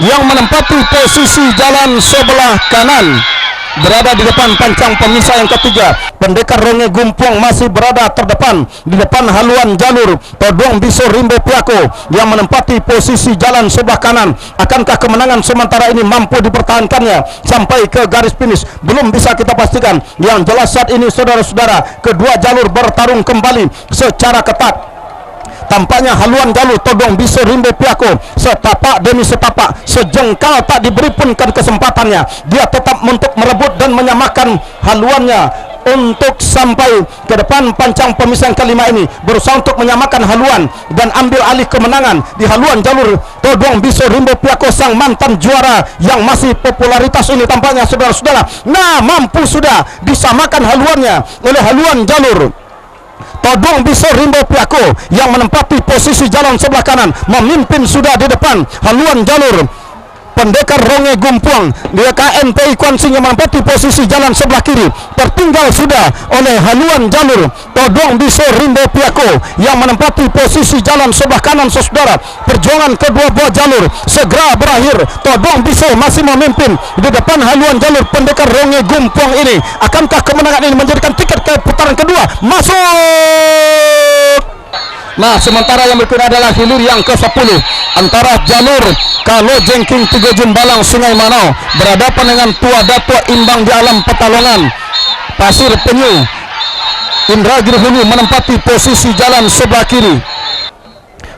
yang menempati posisi jalan sebelah kanan. Berada di depan pancang pemisah yang ketiga, Pendekar Ronge Gumpuang masih berada terdepan di depan haluan jalur Todong Biso Rimbo Piako yang menempati posisi jalan sebelah kanan. Akankah kemenangan sementara ini mampu dipertahankannya sampai ke garis finish? Belum bisa kita pastikan. Yang jelas saat ini saudara-saudara, kedua jalur bertarung kembali secara ketat. Tampaknya haluan jalur Todong Biso Rimbo Piako setapak demi setapak, sejengkal tak diberi pun kesempatannya. Dia tetap untuk merebut dan menyamakan haluannya untuk sampai ke depan pancang pemisah yang kelima ini, berusaha untuk menyamakan haluan dan ambil alih kemenangan di haluan jalur Todong Biso Rimbo Piako, sang mantan juara yang masih popularitas ini. Tampaknya saudara-saudara, nah mampu sudah disamakan haluannya oleh haluan jalur Todong Biso Rimbo Piako yang menempati posisi jalan sebelah kanan, memimpin sudah di depan haluan jalur Pendekar Ronge Gumpuang. Dia KNPI Kuansing yang menempati posisi jalan sebelah kiri, tertinggal sudah oleh haluan jalur Todong Biso Rimbo Piako yang menempati posisi jalan sebelah kanan. Saudara, perjuangan kedua buah jalur segera berakhir. Todong Biso masih memimpin di depan haluan jalur Pendekar Ronge Gumpuang ini. Akankah kemenangan ini menjadikan tiket ke putaran kedua? Masuk! Nah, sementara yang berikut adalah hilur yang ke-10 antara jalur Kalo Jengking Tigo Jumbalang Sungai Manau berhadapan dengan Tua Datua Imbang di Alam Petalongan Pasir Penyu. Indragiri Hulu menempati posisi jalan sebelah kiri.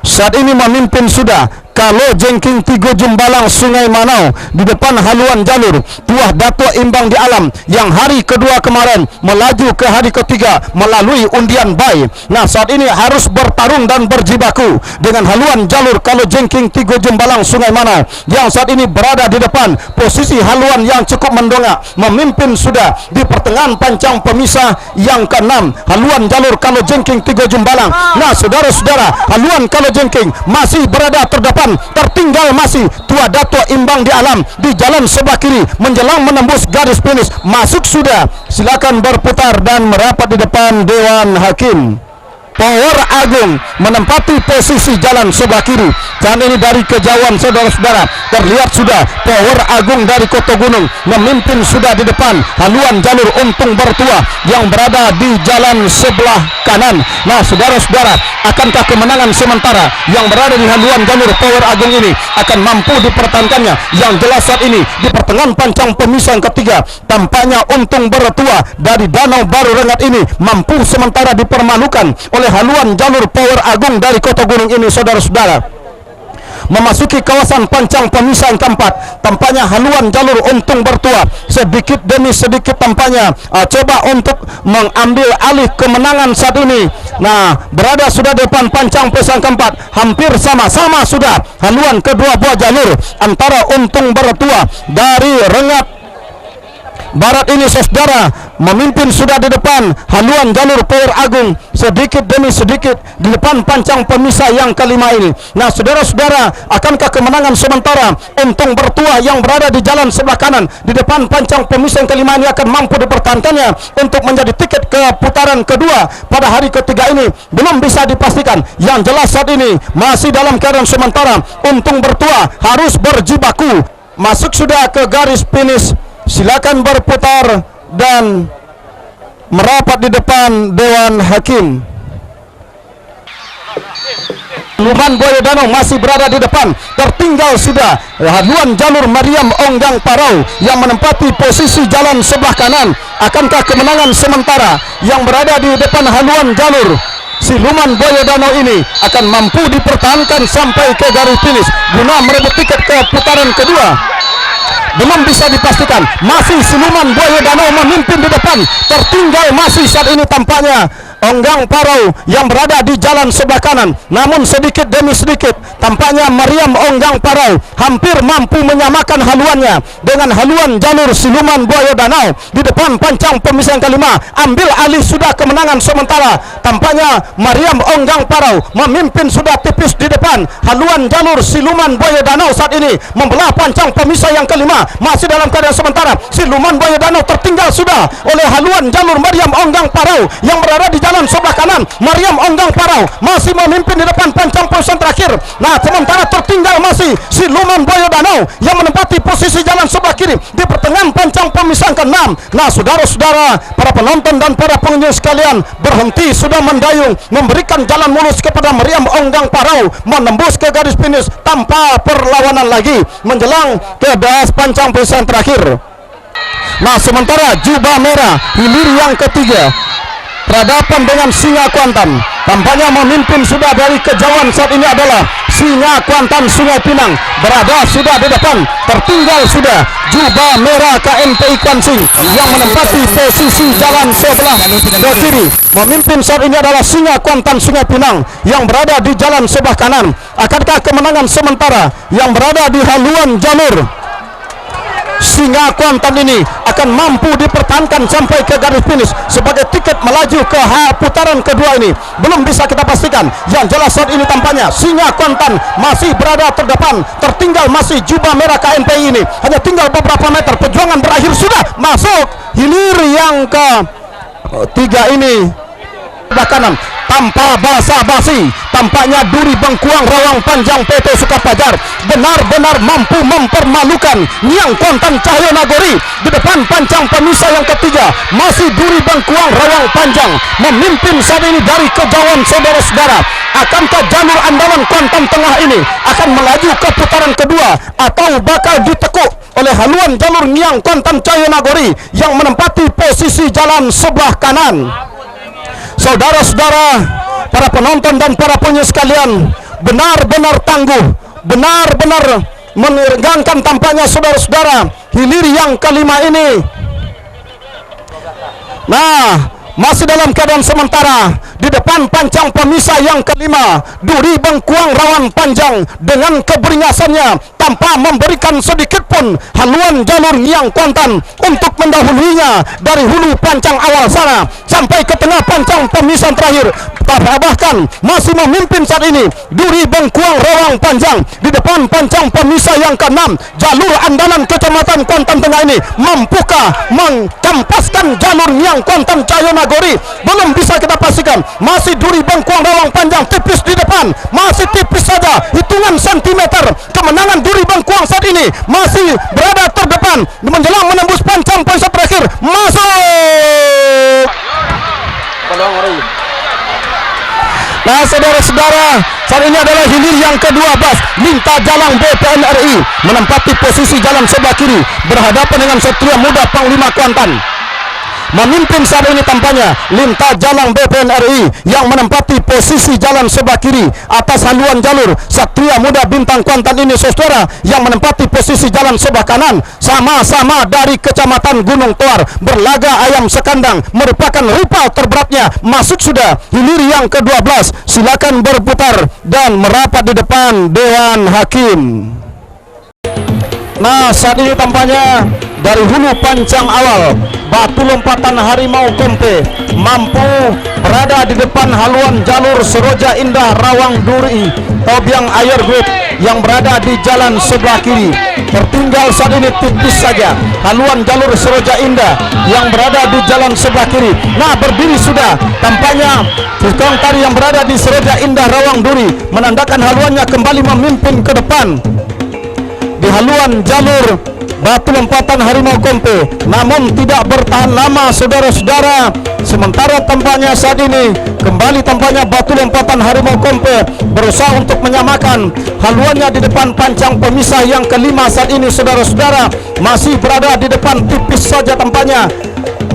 Saat ini memimpin sudah Kalo Jengking Tigo Jumbalang Sungai Manau di depan haluan jalur Tuah Datua Imbang di Alam yang hari kedua kemarin melaju ke hari ketiga melalui undian bayi. Nah, saat ini harus bertarung dan berjibaku dengan haluan jalur Kalo Jengking Tigo Jumbalang Sungai Manau yang saat ini berada di depan posisi haluan yang cukup mendongak, memimpin sudah di pertengahan pancang pemisah yang ke-6 haluan jalur Kalo Jengking Tigo Jumbalang. Nah, saudara-saudara, haluan Kalo Jengking masih berada terdepan, tertinggal masih Tua Datua Imbang di Alam di jalan sebelah kiri menjelang menembus garis finish. Masuk sudah, silakan berputar dan merapat di depan Dewan Hakim. Power Agung menempati posisi jalan sebelah kiri. Dan ini dari kejauhan saudara-saudara terlihat sudah Power Agung dari Kota Gunung memimpin sudah di depan haluan jalur Untung Bertua yang berada di jalan sebelah kanan. Nah, saudara-saudara, akankah kemenangan sementara yang berada di haluan jalur Power Agung ini akan mampu dipertahankannya? Yang jelas saat ini di pertengahan pancang pemisah yang ketiga, tampaknya Untung Bertua dari Danau Baru Rengat ini mampu sementara dipermalukan oleh haluan jalur Power Agung dari Kota Gunung ini. Saudara-saudara, memasuki kawasan pancang pemisah yang keempat, tampaknya haluan jalur Untung Bertua sedikit demi sedikit tampaknya coba untuk mengambil alih kemenangan saat ini. Nah, berada sudah depan pancang pemisah yang keempat, hampir sama-sama sudah haluan kedua buah jalur antara Untung Bertua dari Rengat Barat ini, saudara, memimpin sudah di depan haluan jalur Power Agung sedikit demi sedikit di depan pancang pemisah yang kelima ini. Nah, saudara-saudara, akankah kemenangan sementara Untung Bertua yang berada di jalan sebelah kanan di depan pancang pemisah yang kelima ini akan mampu dipertahankannya untuk menjadi tiket ke putaran kedua pada hari ketiga ini? Belum bisa dipastikan. Yang jelas saat ini masih dalam keadaan sementara Untung Bertua harus berjibaku. Masuk sudah ke garis finish. Silakan berputar dan merapat di depan Dewan Hakim. Luman Boyo Danau masih berada di depan, tertinggal sudah haluan jalur Mariam Onggang Parau yang menempati posisi jalan sebelah kanan. Akankah kemenangan sementara yang berada di depan haluan jalur Siluman Boyo Danau ini akan mampu dipertahankan sampai ke garis finish guna merebut tiket ke putaran kedua? Belum bisa dipastikan. Masih Siluman Boyo Danau memimpin di depan, tertinggal masih saat ini tampaknya Onggang Parau yang berada di jalan sebelah kanan. Namun sedikit demi sedikit tampaknya Mariam Onggang Parau hampir mampu menyamakan haluannya dengan haluan jalur Siluman Boyo Danau di depan pancang pemisah yang kelima. Ambil alih sudah kemenangan sementara, tampaknya Mariam Onggang Parau memimpin sudah tipis di depan haluan jalur Siluman Boyo Danau saat ini membelah pancang pemisah yang kelima. Masih dalam keadaan sementara Siluman Boyo Danau tertinggal sudah oleh haluan jalur Mariam Onggang Parau yang berada di jalan sebelah kanan. Mariam Onggang Parau masih memimpin di depan pancang poin terakhir. Nah, sementara tertinggal masih Siluman Boyo Danau yang menempati posisi jalan sebelah kiri di pertengahan pancang pemisah ke-6. Nah, saudara-saudara, para penonton dan para pengunjung sekalian, berhenti sudah mendayung, memberikan jalan mulus kepada Mariam Onggang Parau menembus ke garis finish tanpa perlawanan lagi menjelang ke pancang poin terakhir. Nah, sementara jubah merah hilir yang ketiga berhadapan dengan Singa Kuantan, tampaknya memimpin sudah dari kejauhan. Saat ini adalah Singa Kuantan Sungai Pinang berada sudah di depan, tertinggal sudah jubah merah KMPI Kwansing yang menempati posisi jalan sebelah ke kiri. Memimpin saat ini adalah Singa Kuantan Sungai Pinang yang berada di jalan sebelah kanan. Akankah kemenangan sementara yang berada di haluan jalur Singa Kuantan ini akan mampu dipertahankan sampai ke garis finish sebagai tiket melaju ke putaran kedua ini? Belum bisa kita pastikan. Yang jelas saat ini tampaknya Singa Kuantan masih berada terdepan, tertinggal masih jubah merah KMPI ini. Hanya tinggal beberapa meter, perjuangan berakhir sudah masuk hilir yang ketiga ini sebelah kanan tanpa basa-basi. Tampaknya Duri Bengkuang Rawang Panjang PT Sukafajar benar-benar mampu mempermalukan Niang Kuantan Cahyo Nagori di depan pancang pemisah yang ketiga. Masih Duri Bengkuang Rawang Panjang memimpin saat ini dari kejauhan, saudara-saudara. Akankah jalur andalan Kuantan Tengah ini akan melaju ke putaran kedua atau bakal ditekuk oleh haluan jalur Niang Kuantan Cahyo Nagori yang menempati posisi jalan sebelah kanan? Saudara-saudara, para penonton dan para penonton sekalian, benar-benar tangguh, benar-benar menegangkan tampaknya saudara-saudara hilir yang kelima ini. Nah, masih dalam keadaan sementara di depan pancang pemisah yang kelima, Duri Bengkuang Rawan Panjang dengan keberingasannya tanpa memberikan sedikit pun haluan jalur Niang Kuantan untuk mendahulunya dari hulu pancang awal sana sampai ke tengah pancang pemisah terakhir. Bahkan masih memimpin saat ini Duri Bengkuang Rawang Panjang di depan pancang pemisah yang ke-6. Jalur andalan Kecamatan Kuantan Tengah ini mampukah mencampaskan jalur Niang Kuantan Cahyo Nagori? Belum bisa kita pastikan. Masih Duri Bengkuang Rawang Panjang tipis di depan, masih tipis saja, hitungan sentimeter. Kemenangan Duri Bengkuang saat ini masih berada terdepan menjelang menembus pancang poin terakhir. Masuk. Nah, saudara-saudara, saat ini adalah hilir yang ke-12. Minta Jalang BPNRI menempati posisi jalan sebelah kiri berhadapan dengan Satria Muda Panglima Kuantan. Memimpin saat ini tampaknya Linta Jalang BPNRI yang menempati posisi jalan sebelah kiri atas haluan jalur Satria Muda Bintang Kuantan ini, saudara, yang menempati posisi jalan sebelah kanan. Sama-sama dari Kecamatan Gunung Toar, berlaga ayam sekandang, merupakan rival terberatnya. Masuk sudah hilir yang ke-12. Silakan berputar dan merapat di depan Dewan Hakim. Nah, saat ini tampaknya dari hulu pancang awal Batu Lompatan Harimau Kompe mampu berada di depan haluan jalur Seroja Indah Rawang Duri Tobyang Ayer Group yang berada di jalan sebelah kiri. Tertinggal saat ini tipis saja haluan jalur Seroja Indah yang berada di jalan sebelah kiri. Nah, berdiri sudah tampaknya tukang tari yang berada di Seroja Indah Rawang Duri menandakan haluannya kembali memimpin ke depan di haluan jalur Batu Lompatan Harimau Kompe, namun tidak bertahan lama, saudara-saudara. Sementara tampaknya saat ini kembali tampaknya Batu Lompatan Harimau Kompe berusaha untuk menyamakan haluannya di depan pancang pemisah yang kelima saat ini, saudara-saudara. Masih berada di depan tipis saja tampaknya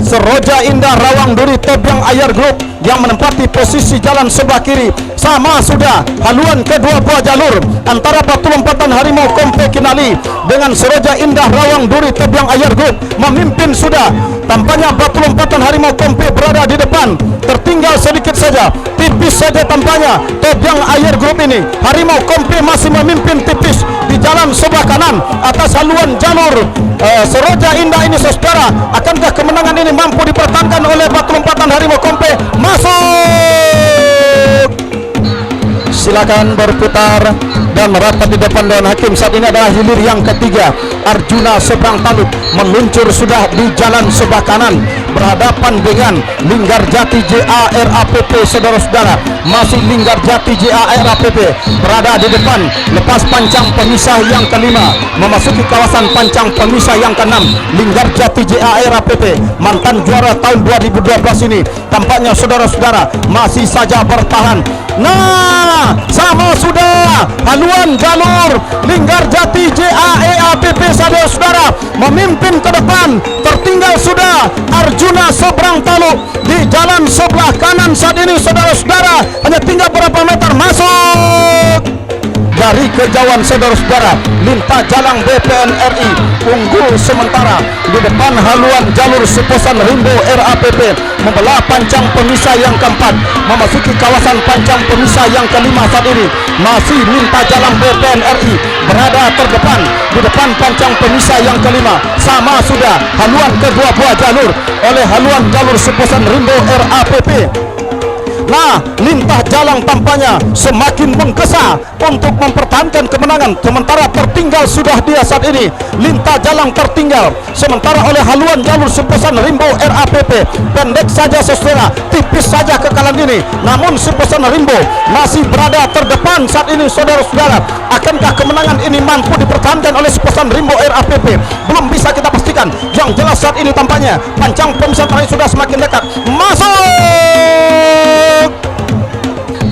Seroja Indah Rawang Duri Tobyang Ayer Group yang menempati posisi jalan sebelah kiri. Sama sudah haluan kedua buah jalur antara Batu Lompatan Harimau Kompe Kinali dengan Seroja Indah Rawang Duri Tobyang Ayer Group. Memimpin sudah tampaknya Batu Lompatan Harimau Kompe berada di depan, tertinggal sedikit saja, tipis saja tampaknya Tobyang Ayer Group ini. Harimau Kompe masih memimpin tipis di jalan sebelah kanan atas haluan jalur Seroja Indah ini, saudara. Akankah kemenangan ini mampu dipertahankan oleh Batu Lompatan Harimau Kompe? Masuk. Silakan berputar dan merapat di depan Dewan Hakim. Saat ini adalah hilir yang ketiga. Arjuna Seberang Taluk meluncur sudah di jalan sebelah kanan berhadapan dengan Linggarjati JARAPP. Saudara-saudara, masih Linggarjati JARAPP berada di depan. Lepas pancang pemisah yang kelima, memasuki kawasan pancang pemisah yang keenam, Linggarjati JARAPP, mantan juara tahun 2012 ini, tampaknya saudara-saudara masih saja bertahan. Nah, sama sudah haluan jalur Linggarjati JARAPP saudara-saudara memimpin ke depan. Tertinggal sudah Arjuna Seberang Taluk di jalan sebelah kanan saat ini saudara-saudara, hanya tinggal berapa meter masuk. Dari kejauhan saudara-saudara, Lintah Jalang BPNRI unggul sementara di depan haluan jalur Seposan Rimbo RAPP, membelah pancang pemisah yang keempat, memasuki kawasan pancang pemisah yang kelima saat ini. Masih Lintah Jalang BPNRI berada terdepan di depan pancang pemisah yang kelima. Sama sudah haluan kedua buah jalur oleh haluan jalur Seposan Rimbo RAPP. Nah, Lintah Jalang tampaknya semakin menggesa untuk mempertahankan kemenangan, sementara tertinggal sudah dia saat ini. Lintah Jalang tertinggal sementara oleh haluan jalur Seposan Rimbo RAPP. Pendek saja saudara, tipis saja kekalahan ini, namun Seposan Rimbo masih berada terdepan saat ini saudara-saudara. Akankah kemenangan ini mampu dipertahankan oleh Seposan Rimbo RAPP? Belum bisa kita pastikan. Yang jelas saat ini tampaknya pancang pemisah terakhir sudah semakin dekat. Masuk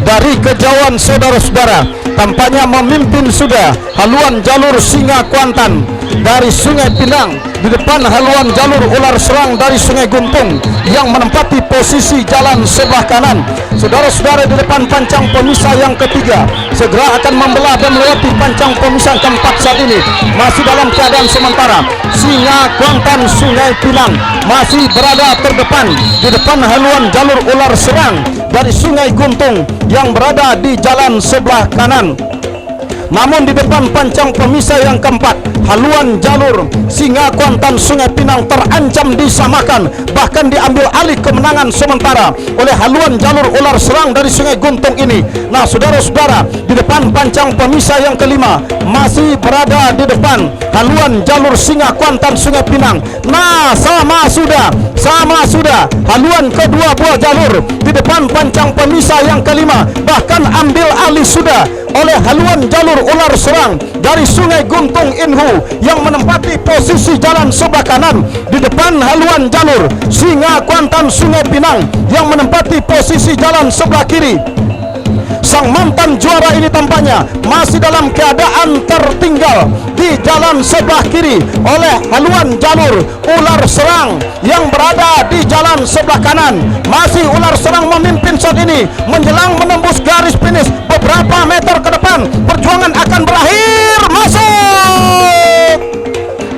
dari kejauhan saudara-saudara, tampaknya memimpin sudah haluan jalur Singa Kuantan dari Sungai Pinang, di depan haluan jalur Ular Serang dari Sungai Guntung yang menempati posisi jalan sebelah kanan. Saudara-saudara, di depan pancang pemisah yang ketiga segera akan membelah dan melewati pancang pemisah keempat saat ini. Masih dalam keadaan sementara, Singa Kuantan Sungai Pinang masih berada terdepan di depan haluan jalur Ular Serang dari Sungai Guntung yang berada di jalan sebelah kanan. Namun di depan pancang pemisah yang keempat, haluan jalur Singa Kuantan Sungai Pinang terancam disamakan, bahkan diambil alih kemenangan sementara oleh haluan jalur Ular Serang dari Sungai Guntung ini. Nah saudara-saudara, di depan pancang pemisah yang kelima masih berada di depan haluan jalur Singa Kuantan Sungai Pinang. Nah sama sudah haluan kedua buah jalur di depan pancang pemisah yang kelima, bahkan ambil alih sudah oleh haluan jalur Ular Serang dari Sungai Guntung Inhu yang menempati posisi jalan sebelah kanan di depan haluan jalur Singa Kuantan Sungai Pinang yang menempati posisi jalan sebelah kiri. Sang mantan juara ini tampaknya masih dalam keadaan tertinggal di jalan sebelah kiri oleh haluan jalur Ular Serang yang berada di jalan sebelah kanan. Masih Ular Serang memimpin saat ini menjelang menembus garis finish beberapa meter ke depan. Perjuangan akan berakhir. Masuk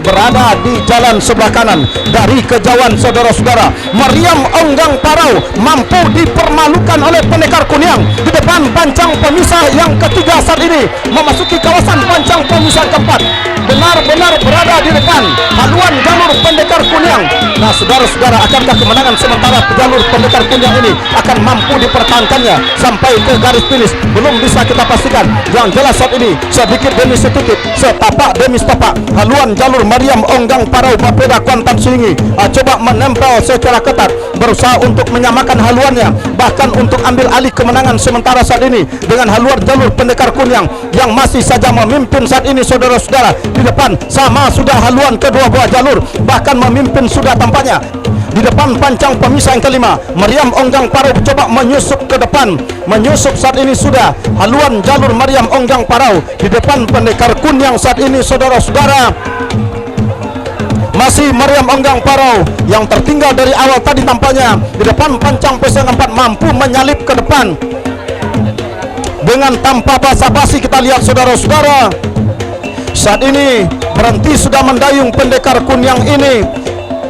berada di jalan sebelah kanan. Dari kejauhan saudara-saudara, Mariam Onggang Parau mampu dipermalukan oleh Pendekar Kuniang di depan pancang pemisah yang ketiga saat ini, memasuki kawasan pancang pemisah keempat, benar-benar berada di depan haluan jalur Pendekar Kuniang. Nah saudara-saudara, akankah kemenangan sementara jalur Pendekar Kuniang ini akan mampu dipertahankannya sampai ke garis finish? Belum bisa kita pastikan. Yang jelas saat ini sedikit demi sedikit, setapak demi setapak, haluan jalur Mariam Onggang Parau Bapeda Kuantan Singi coba menempel secara ketat, berusaha untuk menyamakan haluannya, bahkan untuk ambil alih kemenangan sementara saat ini dengan haluan jalur Pendekar Kuniang yang masih saja memimpin saat ini saudara-saudara. Di depan sama sudah haluan kedua buah jalur, bahkan memimpin sudah tampaknya. Di depan pancang pemisah yang kelima, Mariam Onggang Parau coba menyusup ke depan. Menyusup saat ini sudah haluan jalur Mariam Onggang Parau di depan Pendekar Kuniang saat ini saudara-saudara. Masih Mariam Onggang Parau yang tertinggal dari awal tadi tampaknya di depan pancang pemisah yang keempat mampu menyalip ke depan. Dengan tanpa basa-basi kita lihat saudara-saudara, saat ini berhenti sudah mendayung Pendekar Kuniang ini,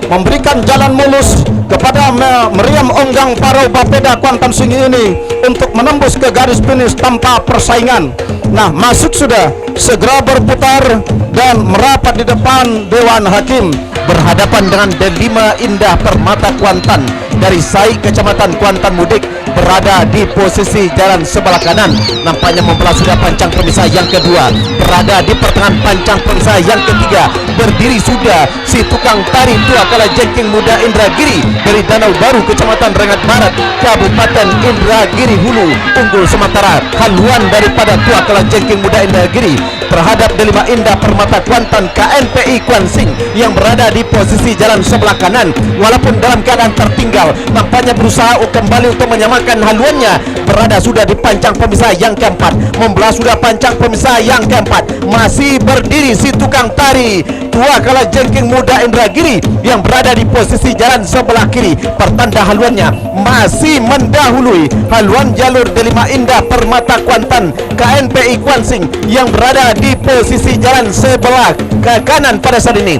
memberikan jalan mulus kepada Mariam Onggang Parau Bapeda Kuantan Singi ini untuk menembus ke garis finish tanpa persaingan. Nah masuk sudah, segera berputar dan merapat di depan Dewan Hakim, berhadapan dengan Delima Indah Permata Kuantan dari Sai Kecamatan Kuantan Mudik berada di posisi jalan sebelah kanan, nampaknya membelah sudah pancang pemisah yang kedua, berada di pertengahan pancang pemisah yang ketiga, berdiri sudah si tukang tari tua kala jengking muda Indragiri dari Danau Baru, Kecamatan Rengat Barat, Kabupaten Indragiri Hulu, unggul sementara haluan daripada tua kala jengking muda Indragiri terhadap Delima Indah Permata Kuantan KNPI Kuansing yang berada di posisi jalan sebelah kanan, walaupun dalam keadaan tertinggal, nampaknya berusaha kembali untuk menyamakan haluannya, berada sudah di pancang pemisah yang keempat, membelah sudah pancang pemisah yang keempat, masih berdiri si tukang tari tua kala jengking muda Indragiri yang berada di posisi jalan sebelah kiri, pertanda haluannya masih mendahului haluan jalur Delima Indah Permata Kuantan KNPI Kuansing yang berada di posisi jalan sebelah ke kanan pada saat ini.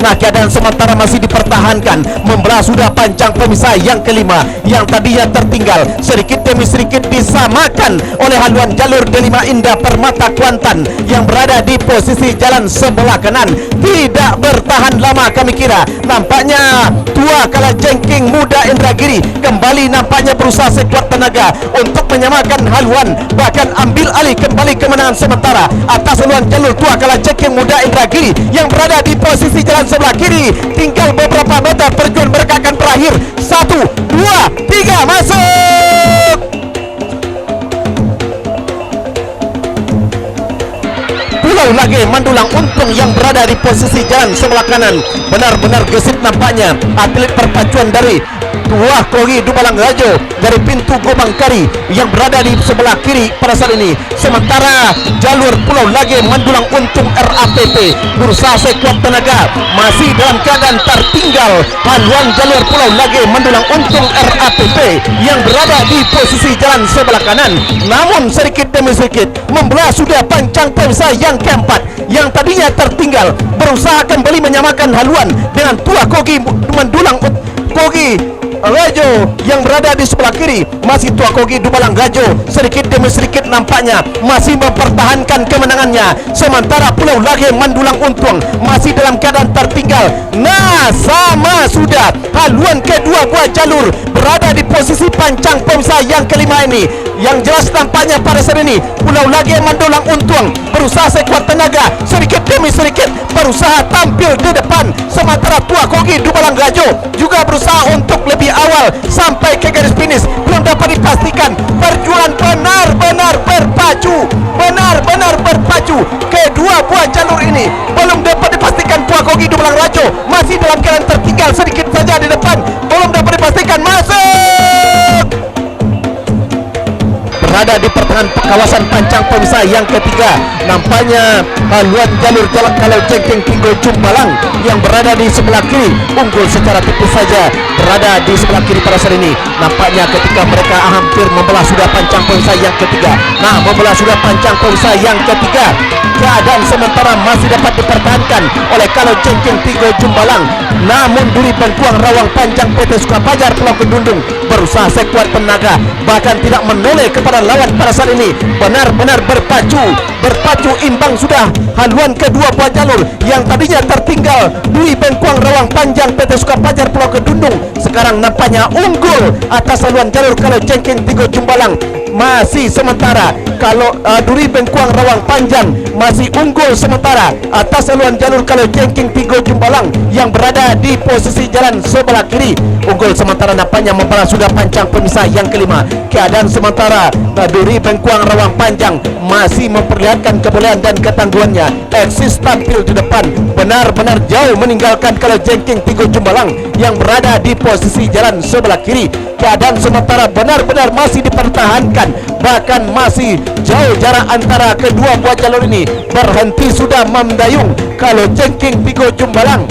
Nah, keadaan sementara masih dipertahankan, membelah sudah pancang pemisah yang kelima yang tadinya tertinggal, sedikit demi sedikit disamakan oleh haluan jalur Delima Indah Permata Kuantan yang berada di posisi jalan sebelah kanan. Tidak bertahan lama kami kira, nampaknya tua kala jengking muda Indragiri kembali nampaknya berusaha sekuat tenaga untuk menyamakan haluan, bahkan ambil alih kembali kemenangan sementara atas haluan jalur tua kala jengking muda Indragiri yang berada di posisi jalan sebelah kiri. Tinggal beberapa meter perjuangan mereka akan berakhir. 1, 2, 3, masuk. Pulau Lage Mandulang Untung yang berada di posisi jalan sebelah kanan, benar-benar gesit nampaknya atlet perpacuan dari Tuah Kogi Dubalang Rajo dari pintu Gobang Kari yang berada di sebelah kiri pada saat ini. Sementara jalur Pulau Lage Mandulang Untung RAPP berusaha sekuat tenaga, masih dalam keadaan tertinggal haluan jalur Pulau Lage Mandulang Untung RAPP yang berada di posisi jalan sebelah kanan, namun sedikit demi sedikit membelah sudah pancang pemisah yang keempat yang tadinya tertinggal, berusaha kembali menyamakan haluan dengan Tua Kogi Mandulang Kogi Rajo yang berada di sebelah kiri. Masih Tua Kogi Dubalang Rajo sedikit demi sedikit nampaknya masih mempertahankan kemenangannya, sementara Pulau Lage Mandulang Untung masih dalam keadaan tertinggal. Nah, sama sudah haluan kedua buah jalur berada di posisi pancang pemisah yang kelima ini. Yang jelas nampaknya pada saat ini Pulau Lage Mandulang Untung berusaha sekuat tenaga, sedikit demi sedikit berusaha tampil di depan, sementara Tua Kogi Dubalang Rajo juga berusaha untuk lebih awal sampai ke garis finish. Belum dapat dipastikan, perjuangan benar-benar berpacu kedua buah jalur ini. Belum dapat dipastikan Tua Kogi Dubalang Rajo masih dalam keadaan tertinggal sedikit saja di depan, belum dapat dipastikan. Masuk, berada di pertengahan kawasan pancang pemisah yang ketiga, nampaknya haluan jalur jalan kalau jengking Tigo Jumbalang yang berada di sebelah kiri unggul secara tipis saja, berada di sebelah kiri pada saat ini. Nampaknya ketika mereka hampir membelah sudah pancang pemisah yang ketiga. Nah, membelah sudah pancang pemisah yang ketiga, keadaan sementara masih dapat dipertahankan oleh kalau jengking Tigo Jumbalang, namun Duri Bengkuang Rawang Panjang PT Sukapajar Pulau Kedundung berusaha sekuat tenaga, bahkan tidak menoleh kepada lawan pada saat ini. Benar-benar berpacu imbang sudah haluan kedua buah jalur yang tadinya tertinggal. Duri Bengkuang Rawang Panjang PT Sukapajar Pulau Kedundung sekarang nampaknya unggul atas haluan jalur kalau jengking Tigo Jumbalang. Masih sementara kalau Duri Bengkuang Rawang Panjang masih unggul sementara atas haluan jalur kalau jengking Tigo Jumbalang yang berada di posisi jalan sebelah kiri. Unggul sementara nampaknya membalas sudah pancang pemisah yang kelima. Keadaan sementara Duri Bengkuang Rawang Panjang masih memperlihatkan kebolehan dan ketangguhannya, eksis tampil di depan, benar-benar jauh meninggalkan kalau jengking Tigo Jumbalang yang berada di posisi jalan sebelah kiri. Keadaan sementara benar-benar masih dipertahankan, bahkan masih jauh jarak antara kedua buah jalur ini. Berhenti sudah mendayung kalau jengking Tigo Jumbalang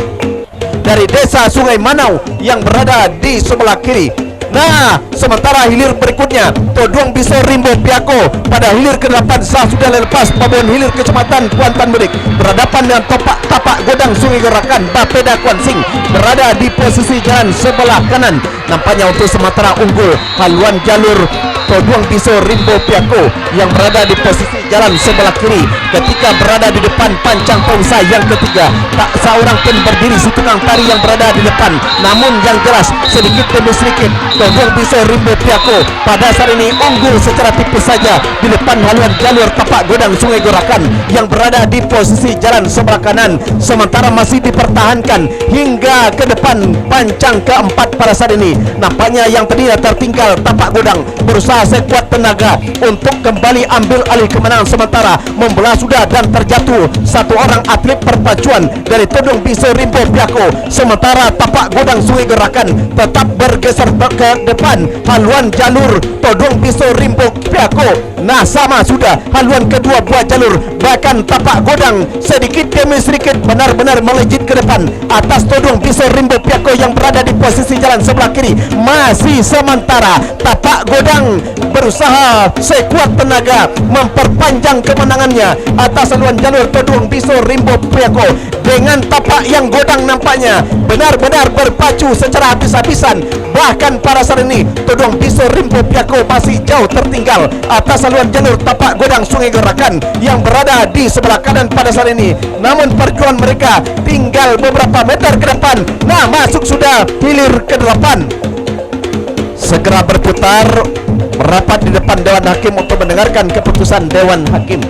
dari desa Sungai Manau yang berada di sebelah kiri. Nah, sementara hilir berikutnya Toduang Biso Rimbo Piako pada hilir ke-8 sudah lepas Babon hilir Kecamatan Kuantan Mudik berhadapan dengan Tapak Godang Sungai Gerakan Bapeda Kuansing berada di posisi jalan sebelah kanan. Nampaknya untuk sementara unggul haluan jalur Toduang Biso Rimbo Piako yang berada di posisi jalan sebelah kiri ketika berada di depan pancang pemisah yang ketiga. Tak seorang pun berdiri si tukang tari yang berada di depan, namun yang jelas sedikit demi sedikit Todong Biso Rimbo Piako pada saat ini unggul secara tipis saja di depan haluan jalur tapak godang Sungai Gorakan yang berada di posisi jalan sebelah kanan, sementara masih dipertahankan hingga ke depan pancang keempat pada saat ini. Nampaknya yang tadinya tertinggal tapak godang berusaha sekuat tenaga untuk kembali ambil alih kemenangan, sementara membelah sudah dan terjatuh satu orang atlet perpacuan dari Todong Biso Rimbo Piako, sementara tapak godang Sungai Gerakan tetap bergeser ke depan haluan jalur Todong Biso Rimbo Piako. Nah, sama sudah haluan kedua buah jalur, bahkan tapak godang sedikit demi sedikit benar-benar melejit ke depan atas Todong Biso Rimbo Piako yang berada di posisi jalan sebelah kiri. Masih sementara tapak godang berusaha sekuat tenaga memperpanjang kemenangannya atas haluan jalur Todong Biso Rimbo Piako. Dengan tapak yang godang nampaknya benar-benar berpacu secara habis-habisan. Bahkan pada saat ini Todong Biso Rimbo Piako masih jauh tertinggal atas haluan jalur tapak godang Sungai Gerakan yang berada di sebelah kanan pada saat ini. Namun perjuangan mereka tinggal beberapa meter ke depan. Nah, masuk sudah hilir ke-8. Segera berputar merapat di depan Dewan Hakim untuk mendengarkan keputusan Dewan Hakim.